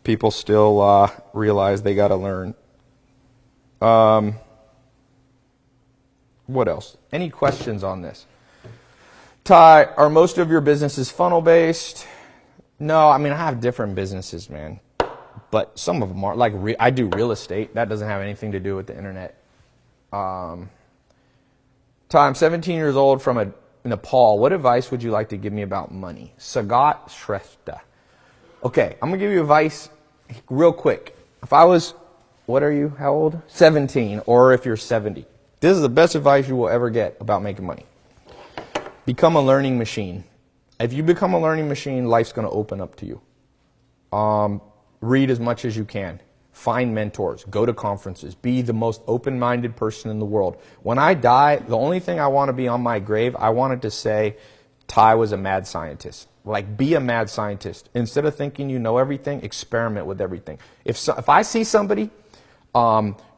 People still realize they got to learn. What else? Any questions on this? Ty, are most of your businesses funnel-based? No, I mean, I have different businesses, man. But some of them are. Like, I do real estate. That doesn't have anything to do with the internet. Ty, I'm 17 years old from Nepal. What advice would you like to give me about money? Sagat Shrestha. Okay, I'm going to give you advice real quick. If I was, what are you, how old? 17, or if you're 70. This is the best advice you will ever get about making money. Become a learning machine. If you become a learning machine, life's going to open up to you. Read as much as you can. Find mentors. Go to conferences. Be the most open-minded person in the world. When I die, the only thing I want to be on my grave, I wanted to say, Ty was a mad scientist. Like, be a mad scientist. Instead of thinking you know everything, experiment with everything. If I see somebody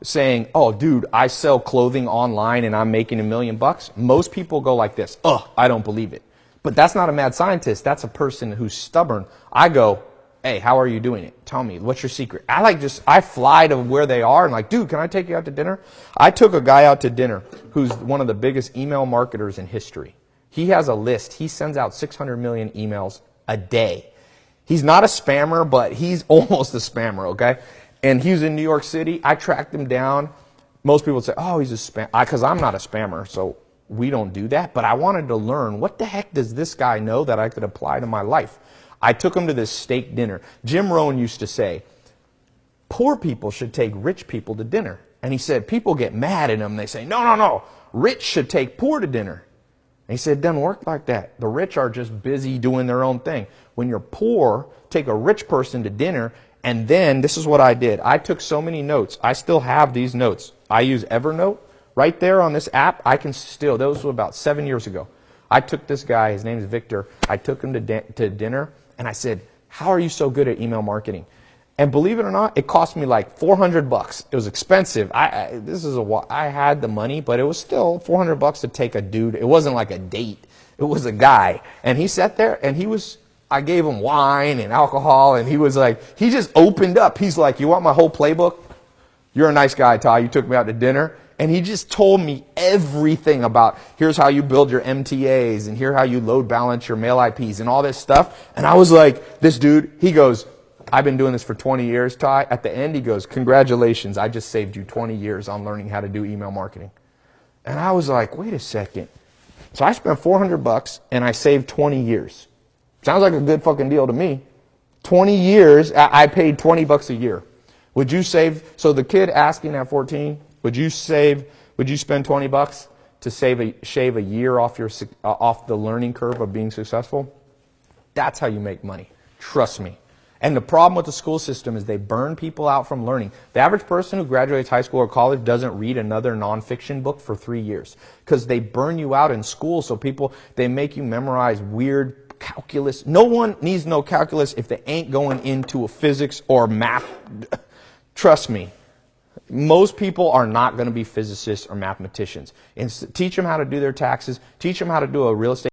saying, oh, dude, I sell clothing online and I'm making $1 million, most people go like this, I don't believe it. But that's not a mad scientist. That's a person who's stubborn. I go, hey, how are you doing it? Tell me, what's your secret? I fly to where they are and like, dude, can I take you out to dinner? I took a guy out to dinner who's one of the biggest email marketers in history. He has a list. He sends out 600 million emails a day. He's not a spammer, but he's almost a spammer, okay? And he was in New York City. I tracked him down. Most people would say, oh, he's a spam, because I'm not a spammer, so we don't do that. But I wanted to learn, what the heck does this guy know that I could apply to my life? I took him to this steak dinner. Jim Rohn used to say, poor people should take rich people to dinner. And he said, people get mad at him. They say, no, rich should take poor to dinner. And he said, it doesn't work like that. The rich are just busy doing their own thing. When you're poor, take a rich person to dinner, and then, this is what I did. I took so many notes. I still have these notes. I use Evernote. Right there on this app, those were about 7 years ago. I took this guy, his name is Victor. I took him to dinner, and I said, how are you so good at email marketing? And believe it or not, it cost me like $400. It was expensive. I had the money, but it was still $400 to take a dude. It wasn't like a date. It was a guy. And he sat there, and I gave him wine and alcohol, and he was like, he just opened up. He's like, you want my whole playbook? You're a nice guy, Ty. You took me out to dinner. And he just told me everything about, here's how you build your MTAs, and here's how you load balance your mail IPs, and all this stuff. And I was like, this dude, he goes, I've been doing this for 20 years, Ty. At the end, he goes, congratulations, I just saved you 20 years on learning how to do email marketing. And I was like, wait a second. So I spent $400 and I saved 20 years. Sounds like a good fucking deal to me. 20 years, I paid $20 a year. Would you save, so the kid asking at 14, would you spend $20 to shave a year off the learning curve of being successful? That's how you make money. Trust me. And the problem with the school system is they burn people out from learning. The average person who graduates high school or college doesn't read another nonfiction book for 3 years because they burn you out in school. So they make you memorize weird calculus. No one needs to know calculus if they ain't going into a physics or math. Trust me. Most people are not going to be physicists or mathematicians. And teach them how to do their taxes. Teach them how to do a real estate